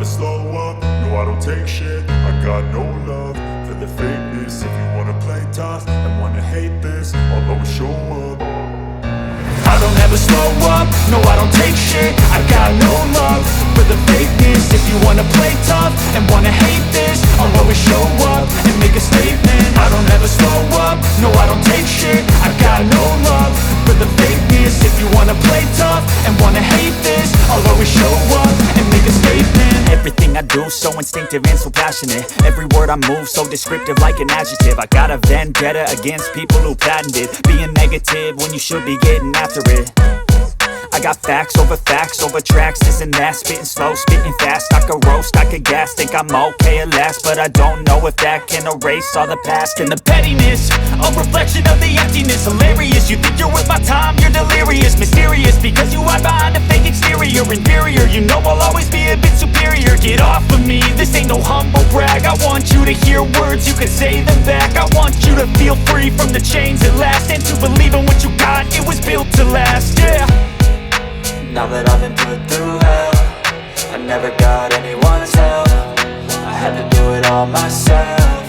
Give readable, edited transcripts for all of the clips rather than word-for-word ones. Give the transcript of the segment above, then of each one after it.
slow up, no I don't take shit. I got no love for the fakeness. If you wanna play tough and wanna hate this, I'll always show up. I don't ever slow up, no I don't take shit. I got no love for the fakeness. If you wanna play tough and wanna hate this, I'll always show up and make a statement. I don't ever slow up, no I don't take shit. I got no love for the fakeness. If you wanna play tough and wanna hate this, I'll always show up and make a statement. Everything I do so instinctive and so passionate. Every word I move so descriptive like an adjective. I got a vendetta against people who patented being negative when you should be getting after it. I got facts over tracks, this and that. Spitting slow, spitting fast. I could roast, I could gas. Think I'm okay at last, but I don't know if that can erase all the past. And the pettiness, a reflection of the emptiness. Hilarious, you think you're worth my time, you're delirious. Mysterious, because you hide behind a fake exterior. Inferior, you know I'll always be a bit superior. Get off of me, this ain't no humble brag. I want you to hear words, you can say them back. I want you to feel free from the chains at last, and to believe in what you got, it was built to last, yeah. Now that I've been put through hell, I never got anyone's help. I had to do it all myself.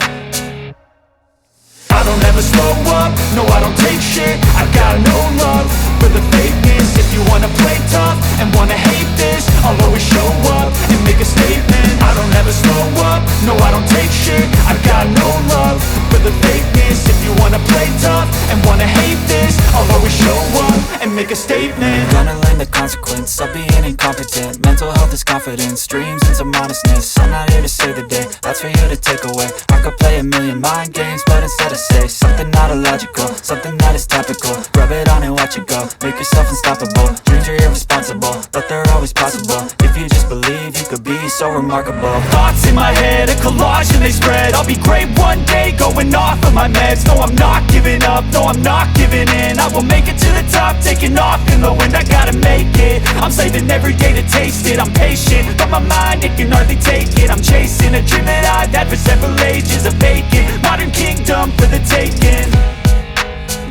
I don't ever slow up, no I don't take shit. I got no love for the fakeness. If you wanna play tough and wanna hate this, I'll always show up and make a statement. I don't ever slow up, no I don't take shit. I got no love for the fakeness. If you wanna play tough and wanna hate this, I'll always show up and make a statement. Gonna learn the consequence of being incompetent. Mental health is confidence, dreams and some honestness. I'm not here to save the day, that's for you to take away. I could play a million mind games, but instead I say something not illogical, something that is topical. Rub it on and watch it go, make yourself unstoppable. Dreams are irresponsible, but they're always possible. If you just believe, you could be so remarkable. Thoughts in my head, a collage and they spread. I'll be great one day, going off of my meds. No, I'm not giving up, no, I'm not giving in. I will make it to the top, taking off in the wind. I gotta make it, I'm saving every day to taste it. I'm patient, but my mind, it can hardly take it. I'm chasing a dream that I've had for several ages. A vacant, modern kingdom for the taking.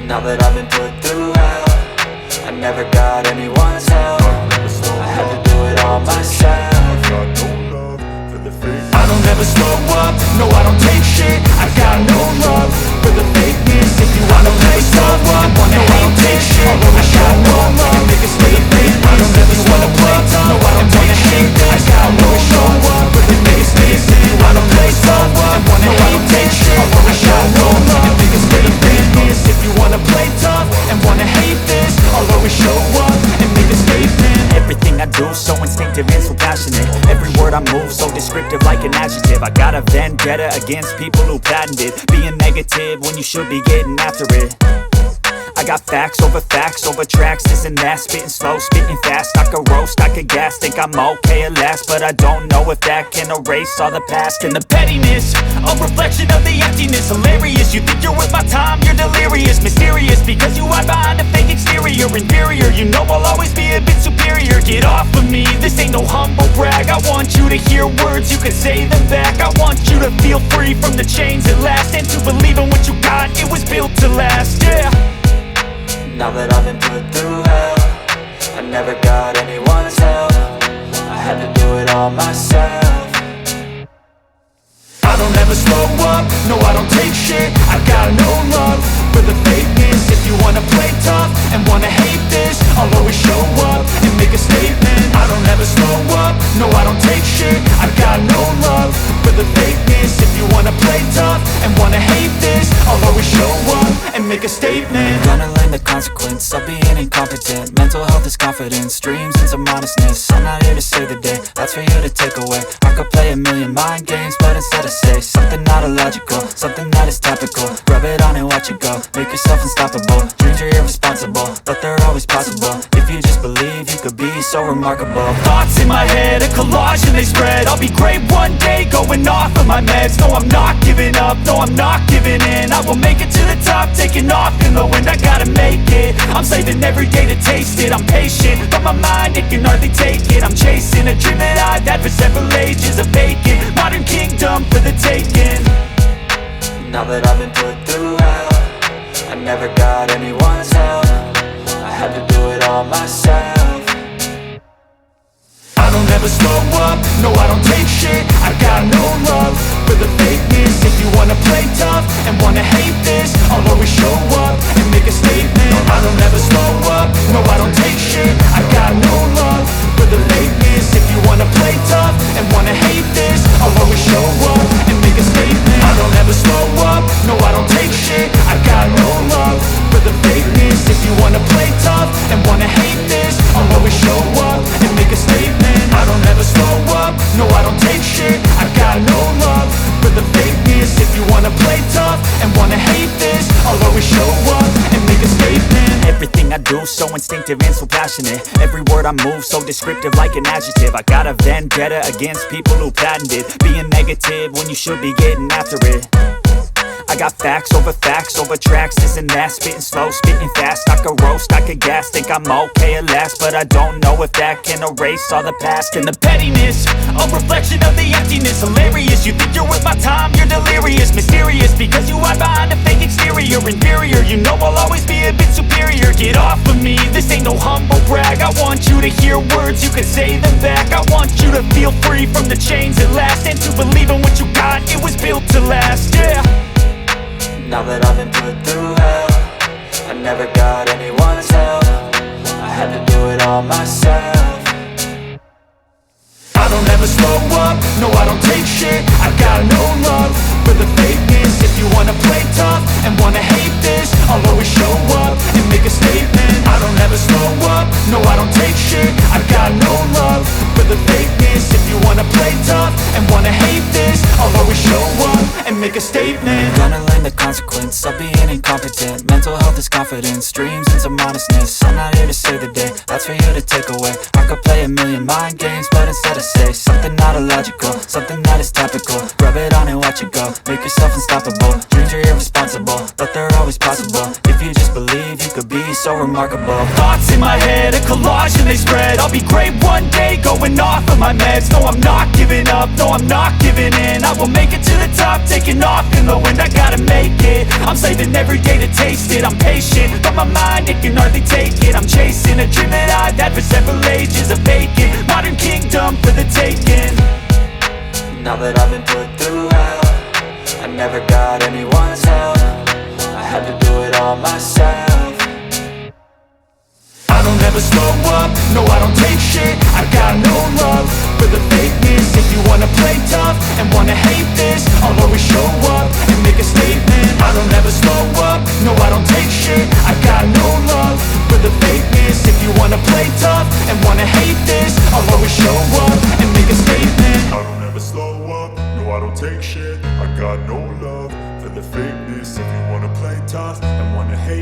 Now that I've been put through hell, I never got anyone's help. I had to do it all myself. I don't ever slow up, no I don't take shit. I got no love for the fakeness. If you wanna play slow up, no I don't take shit. I got no love, make a statement. I don't ever wanna play tough, no I don't take shit. I got no show up, but they make a statement. I don't play slow up, no I don't take shit. I got no love, make a statement. If you wanna play tough and wanna hate this, I'll always show up and make a statement. Everything I do so instinctive and so passionate. Every word I move so descriptive like an adjective. I got a vendetta against people who patented being negative when you should be getting after it. I got facts over tracks, this and that. Spitting slow, spitting fast. I could roast, I could gas. Think I'm okay at last, but I don't know if that can erase all the past. And the pettiness, a reflection of the emptiness. Hilarious, you think you're worth my time, you're delirious. Mysterious, because you hide behind a fake exterior. Inferior, you know I'll always be a bit superior. Get off of me, this ain't no humble brag. I want you to hear words, you can say them back. I want you to feel free from the chains at last, and to believe in what you got, it was built to last, yeah. Now that I've been put through hell, I never got anyone's help. I had to do it all myself. I don't ever slow up, no I don't take shit. I got no love for the fakeness. If you wanna play tough and wanna hate this, I'll always show up and make a statement. I don't ever slow up, no I don't take shit. I got no love for the fakeness. If you wanna play tough and wanna hate this, I'll always show up and make a statement. Gonna learn the consequence of being incompetent. Mental health is confidence, dreams and some honestness. I'm not here to save the day, that's for you to take away. I could play a million mind games, but instead I say something not illogical, something that is topical. Rub it on and watch it go, make yourself unstoppable. Dreams are irresponsible, but they're always possible. If you just believe, you could be so remarkable. Thoughts in my head, a collage and they spread. I'll be great one day, going off of my meds. No, I'm not giving up, no, I'm not giving in. I will make it to the top, taking off in the wind. I gotta make it, I'm saving every day to taste it. I'm patient, but my mind, it can hardly take it. I'm chasing a dream that I've had for several ages. A vacant, modern kingdom for the taking. Now that I've been put through hell, I never got anyone's help. I had to do it all myself. I don't ever slow up, no I don't take instinctive and so passionate. Every word I move so descriptive like an adjective. I got a vendetta against people who patented being negative when you should be getting after it. I got facts over tracks, this and that. Spitting slow, spitting fast, I could roast, I could gas. Think I'm okay at last, but I don't know if that can erase all the past. And the pettiness, a reflection of the emptiness. Hilarious, you think you're worth my time, you're delirious. Mysterious, because you hide behind a fake exterior. Inferior, you know I'll always be a bit superior. Get off of me, this ain't no humble brag. I want you to hear words, you can say them back. I want you to feel free from the chains at last, and to believe in what you got, it was built to last, yeah. Now that I've been put through hell, I never got anyone's help. I had to do it all myself. I don't ever slow up, no I don't take shit. I got no love for the fakeness. If you wanna play tough and wanna hate this, I'll always show up and make a statement. I don't ever slow up, no I don't take shit. I got no love for the fakeness. If you wanna play tough and wanna hate this, I'll always show up and make a statement. Gonna learn the consequence of being incompetent. Mental health is confidence, dreams and some honestness. I'm not here to save the day, that's for you to take away. I could play a million mind games, but instead I say something not illogical, something that is topical. Rub it on and watch it go, make yourself unstoppable. Dreams are irresponsible, but they're always possible. If you just believe, you could be so remarkable. Thoughts in my head, a collage and they spread. I'll be great one day, going off of my meds. No, I'm not giving up, no, I'm not giving in. I will make it to the top, taking off in the wind. I gotta make it, I'm saving every day to taste it. I'm patient, but my mind, it can hardly take it. I'm chasing a dream that I've had for several ages. A vacant, modern kingdom for the taking. Now that I've been put through hell, I never got anyone's help. I had to do it all myself. I don't ever slow up, no I don't take shit. I got no love for the fakeness. If you wanna play tough and wanna hate this, I'll always show up and make a statement. I don't ever slow up, no I don't take shit. I got no love for the fakeness. If you wanna play tough and wanna hate this, I'll always show up and make a statement. I don't ever slow up, no I don't take shit. I got no love for the fakeness. If you wanna play tough and wanna hate